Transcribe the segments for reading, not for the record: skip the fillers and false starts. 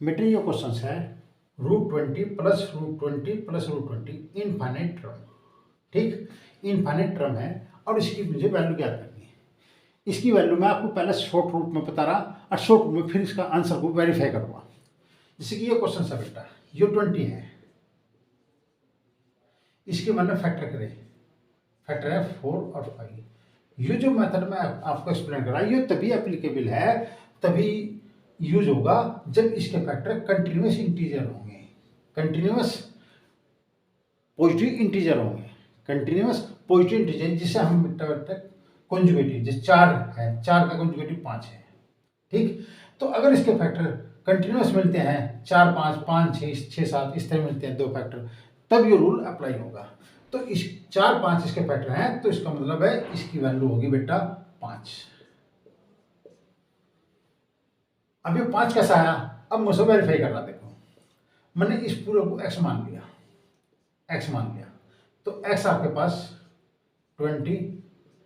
बेटे ये क्वेश्चन है √20 प्लस √20 प्लस √20 इनफाइनाइट टर्म, ठीक, इनफाइनाइट टर्म है और इसकी मुझे वैल्यू ज्ञात करनी है। इसकी वैल्यू मैं आपको पहले शॉर्ट रूप में बता रहा और शॉर्ट रूप में फिर इसका आंसर को वेरीफाई करूँगा। जैसे कि ये क्वेश्चन है बेटा, ये 20 है, इसके मैंने फैक्टर करे, फैक्टर है 4 और 5। ये जो मेथड मैं आपको एक्सप्लेन कर रहा हूँ ये तभी एप्लीकेबल है, तभी यूज होगा जब इसके फैक्टर कंटिन्यूस इंटीजर होंगे, कंटिन्यूस पॉजिटिव इंटीजर होंगे, कंटिन्यूस पॉजिटिव इंटीजर जिसे हम कॉन्जुगेटिव, जैसे 4 है, 4 का कॉन्जुगेटिव 5 है, ठीक। तो अगर इसके फैक्टर कंटिन्यूस मिलते हैं 4 5 5 6 6 7 इस तरह मिलते हैं दो फैक्टर, तब ये रूल अप्लाई होगा। तो इस 4 5 इसके फैक्टर हैं, तो इसका मतलब है इसकी वैल्यू होगी बेटा 5। अब ये 5 कैसा आया, अब मुझे वेरीफाई करना। देखो मैंने इस पूरे को x मान लिया, x मान लिया, तो x आपके पास 20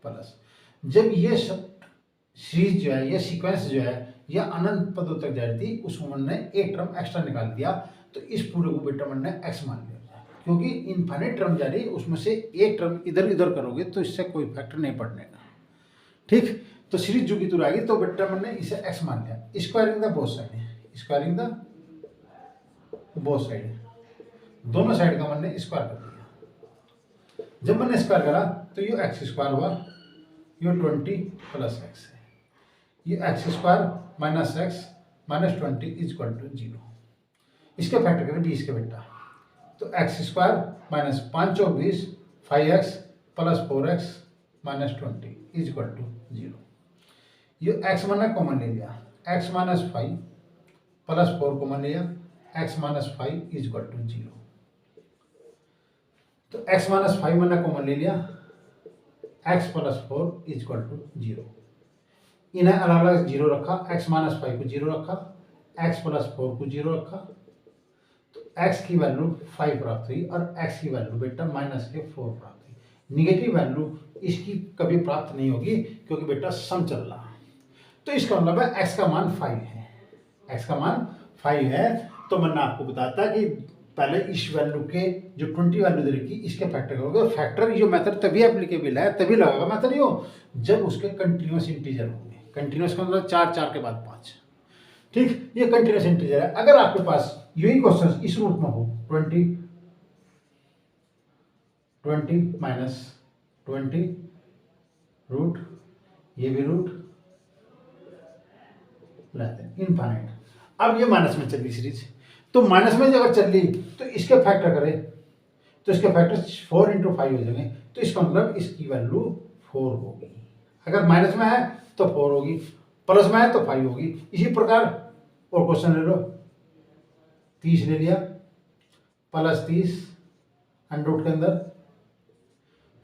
प्लस, जब ये सीरीज जो है, ये सीक्वेंस जो है, यह अनंत पदों तक जा रही थी, उसमें मैंने एक टर्म एक्स्ट्रा निकाल दिया, तो इस पूरे को बेटा मैंने x मान लिया, क्योंकि इनफाइनाइट टर्म जा रही है, उसमें से एक टर्म इधर इधर करोगे तो इससे कोई फैक्टर नहीं पड़ने का, ठीक। तो सीरीज जो की तुर आएगी, तो बेटा मैंने इसे x मान लिया। Squaring the both side, squaring the both side, दोनों साइड का मैंने स्क्वायर कर दिया। जब मैंने स्क्वायर करा तो ये x स्क्वायर हुआ, ये 20 प्लस x है, ये x square minus x minus 20 equal to 0। इसके फैक्टर करें 20 के बेटा, तो x स्क्वायर माइनस 5 और 20 5x plus 4x minus 20 equal to 0। ये x मैंने कॉमन ले लिया, x माइनस 5 प्लस 4 कॉमन लिया, x माइनस 5 इजक्वल टू 0। तो x माइनस 5 मैंने कॉमन ले लिया, x प्लस 4 इजक्वल टू 0। इन्हें अलग अलग 0 रखा, x माइनस 5 को 0 रखा, x प्लस 4 को 0 रखा, तो x की वैल्यू 5 प्राप्त हुई और x की वैल्यू बेटा माइनस के 4 प्राप्त हुई। निगेटिव वैल्यू इसकी कभी प्राप्त नहीं होगी क्योंकि बेटा सम चल रहा। तो इसका मतलब है x का मान 5 है, x का मान 5 है। तो मैंने आपको बताता कि पहले इस वैल्यू के जो 20 वैल्यू दे रखी इसके फैक्टर करोगे, फैक्टर ये मेथड तभी एप्लीकेबल है, तभी लगेगा मेथड यो जब उसके कंटिन्यूस इंटीजर होंगे। कंटिन्यूस का मतलब 4 4 के बाद 5, ठीक, ये कंटिन्यूस इंटीजर है। अगर आपके पास यही क्वेश्चन इस रूप में हो 20 माइनस 20 रूट, ये भी रूट रहते हैं इनफाइनाइट। अब ये माइनस में चल रही सीरीज, तो माइनस में अगर चल रही तो इसके फैक्टर करें तो इसके फैक्टर 4 × 5 हो जाएंगे, तो इसका मतलब इसकी वैल्यू 4 होगी। अगर माइनस में है तो 4 होगी, प्लस में है तो 5 होगी। इसी प्रकार और क्वेश्चन ले लो, 30 ले लिया, प्लस 30 अंडर रूट के अंदर,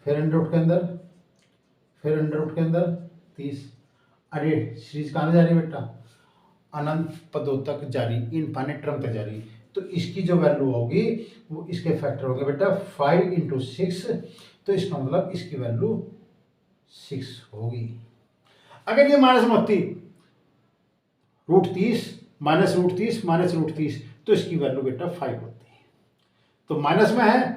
फिर अंडर रूट के अंदर, फिर अंडर रूट के अंदर 30। अरे सीरीज कहाँ जा रही है बेटा, अनंत पदों तक जारी, इनफाइनाइट टर्म तक जारी। तो इसकी जो वैल्यू होगी वो इसके फैक्टर होंगे बेटा 5 × 6, तो इसका मतलब इसकी वैल्यू 6 होगी। अगर ये माइनस में होती √30 माइनस √30 माइनस √30, तो इसकी वैल्यू बेटा 5 होती। तो माइनस में है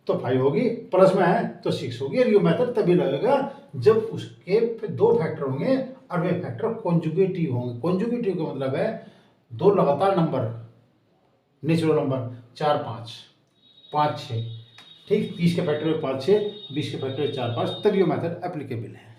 तो 5 होगी, प्लस में है तो 6 होगी। और ये मेथड तभी लगेगा जब उसके दो फैक्टर होंगे और वे फैक्टर कॉन्जुगेटिव होंगे। कॉन्जुगेटिव का मतलब है दो लगातार नंबर, नेचुरल नंबर 4 5 5 6, ठीक, 30 के फैक्टर में 5 6, 20 के फैक्टर में 4 5, तब ये मेथड एप्लीकेबल है।